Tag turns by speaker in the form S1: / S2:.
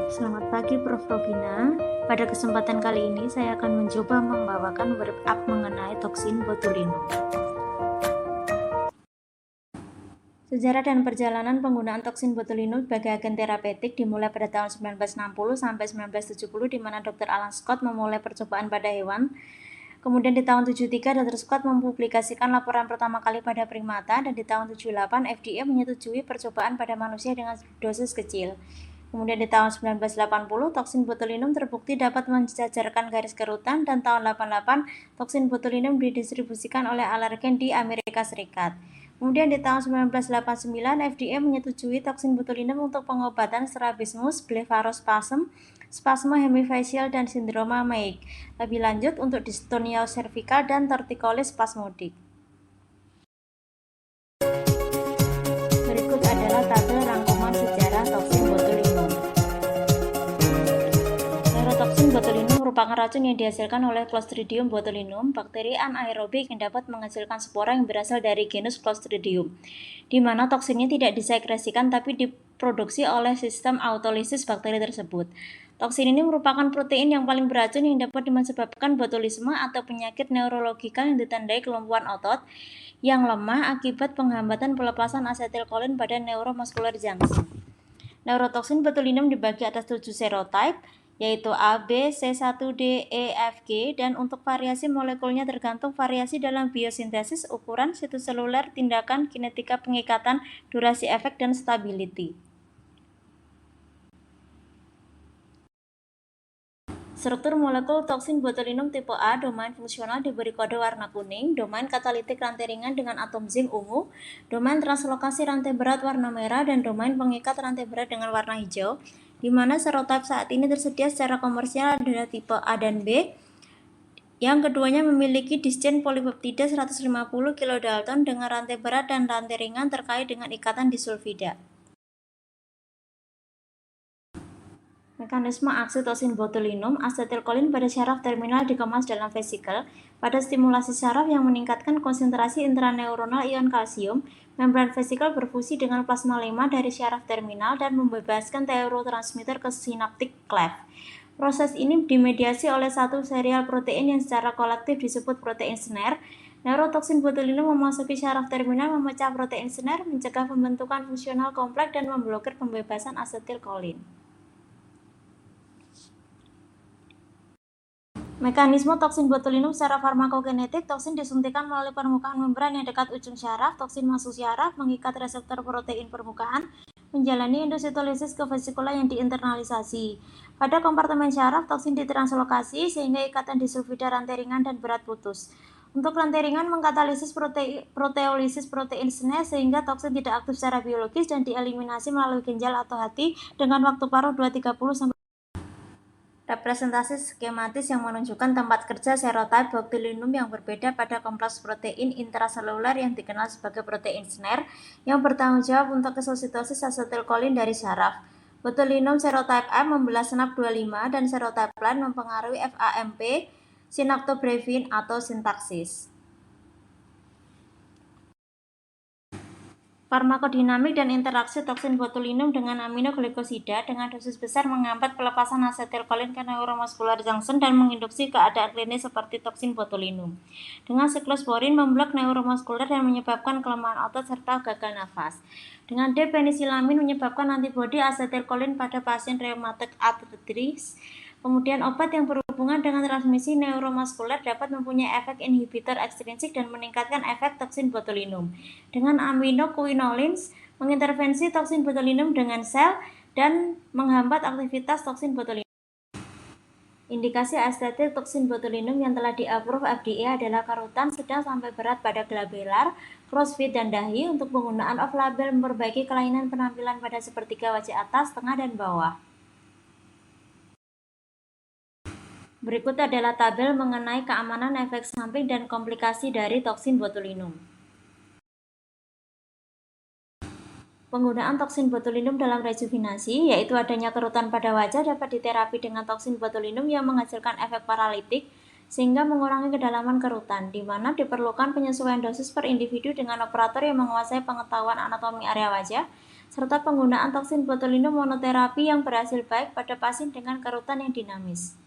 S1: Selamat pagi Prof. Robina. Pada kesempatan kali ini saya akan mencoba membawakan wrap up mengenai toksin botulinum. Sejarah dan perjalanan penggunaan toksin botulinum sebagai agen terapeutik dimulai pada tahun 1960 sampai 1970 di mana Dr. Alan Scott memulai percobaan pada hewan. Kemudian di tahun 73 Dr. Scott mempublikasikan laporan pertama kali pada primata dan di tahun 78 FDA menyetujui percobaan pada manusia dengan dosis kecil. Kemudian di tahun 1980 toksin botulinum terbukti dapat menjajarkan garis kerutan dan tahun 88 toksin botulinum didistribusikan oleh alergen di Amerika Serikat. Kemudian di tahun 1989 FDA menyetujui toksin botulinum untuk pengobatan strabismus, blefarospasm, spasme hemifacial dan sindroma Meigs. Lebih lanjut untuk distonia cervical dan torticollis spasmodik. Berikut adalah tabel rangkuman sejarah toksin botulinum. Neurotoksin botulinum merupakan racun yang dihasilkan oleh Clostridium botulinum, bakteri anaerobik yang dapat menghasilkan spora yang berasal dari genus Clostridium, di mana toksinnya tidak disekresikan tapi diproduksi oleh sistem autolisis bakteri tersebut. Toksin ini merupakan protein yang paling beracun yang dapat menyebabkan botulisme atau penyakit neurologikal yang ditandai kelumpuhan otot yang lemah akibat penghambatan pelepasan asetilkolin pada neuromuscular junction. Neurotoksin botulinum dibagi atas 7 serotype, yaitu A, B, C1, D, E, F, G, dan untuk variasi molekulnya tergantung variasi dalam biosintesis, ukuran, situs seluler, tindakan, kinetika pengikatan, durasi efek, dan stability. Struktur molekul toksin botulinum tipe A, domain fungsional diberi kode warna kuning, domain katalitik rantai ringan dengan atom zinc ungu, domain translokasi rantai berat warna merah, dan domain pengikat rantai berat dengan warna hijau, di mana serotype saat ini tersedia secara komersial adalah tipe A dan B. Yang keduanya memiliki disgen polipeptida 150 kilodalton dengan rantai berat dan rantai ringan terkait dengan ikatan disulfida. Mekanisme aksi toksin botulinum, asetilkolin pada syaraf terminal dikemas dalam vesikel. Pada stimulasi syaraf yang meningkatkan konsentrasi intraneuronal ion kalsium, membran vesikel berfusi dengan plasma lemma dari syaraf terminal dan membebaskan neurotransmitter ke sinaptik cleft. Proses ini dimediasi oleh satu serial protein yang secara kolektif disebut protein snare. Neurotoksin botulinum memasuki syaraf terminal, memecah protein snare, mencegah pembentukan fungsional kompleks dan memblokir pembebasan asetilkolin. Mekanisme toksin botulinum secara farmakokinetik, toksin disuntikan melalui permukaan membran yang dekat ujung syaraf, toksin masuk syaraf, mengikat reseptor protein permukaan, menjalani endositolisis ke vesikula yang diinternalisasi. Pada kompartemen syaraf, toksin ditranslokasi sehingga ikatan disulfida rantai ringan dan berat putus. Untuk rantai ringan mengkatalisis proteolisis protein snare sehingga toksin tidak aktif secara biologis dan dieliminasi melalui ginjal atau hati dengan waktu paruh 230 sampai representasi skematis yang menunjukkan tempat kerja serotype botulinum yang berbeda pada kompleks protein intraseluler yang dikenal sebagai protein snare yang bertanggung jawab untuk exositosis asetilkolin dari syaraf. Botulinum serotype A membelah senap 25 dan serotype lain mempengaruhi FAMP, synaptobrevin atau sintaksis. Farmakodinamik dan interaksi toksin botulinum dengan aminoglikosida dengan dosis besar menghambat pelepasan asetilkolin ke neuromuscular junction dan menginduksi keadaan klinis seperti toksin botulinum. Dengan siklosporin memblok neuromuskuler dan menyebabkan kelemahan otot serta gagal nafas. Dengan D-penisilamin menyebabkan antibodi asetilkolin pada pasien rheumatic arthritis. Kemudian obat yang berhubungan dengan transmisi neuromuskuler dapat mempunyai efek inhibitor ekstrinsik dan meningkatkan efek toksin botulinum. Dengan aminoquinolins mengintervensi toksin botulinum dengan sel dan menghambat aktivitas toksin botulinum. Indikasi estetik toksin botulinum yang telah di-approve FDA adalah karutan sedang sampai berat pada glabelar, crossfit, dan dahi untuk penggunaan off-label memperbaiki kelainan penampilan pada sepertiga wajah atas, tengah, dan bawah. Berikut adalah tabel mengenai keamanan, efek samping, dan komplikasi dari toksin botulinum. Penggunaan toksin botulinum dalam rejuvenasi, yaitu adanya kerutan pada wajah, dapat diterapi dengan toksin botulinum yang menghasilkan efek paralitik sehingga mengurangi kedalaman kerutan, di mana diperlukan penyesuaian dosis per individu dengan operator yang menguasai pengetahuan anatomi area wajah, serta penggunaan toksin botulinum monoterapi yang berhasil baik pada pasien dengan kerutan yang dinamis.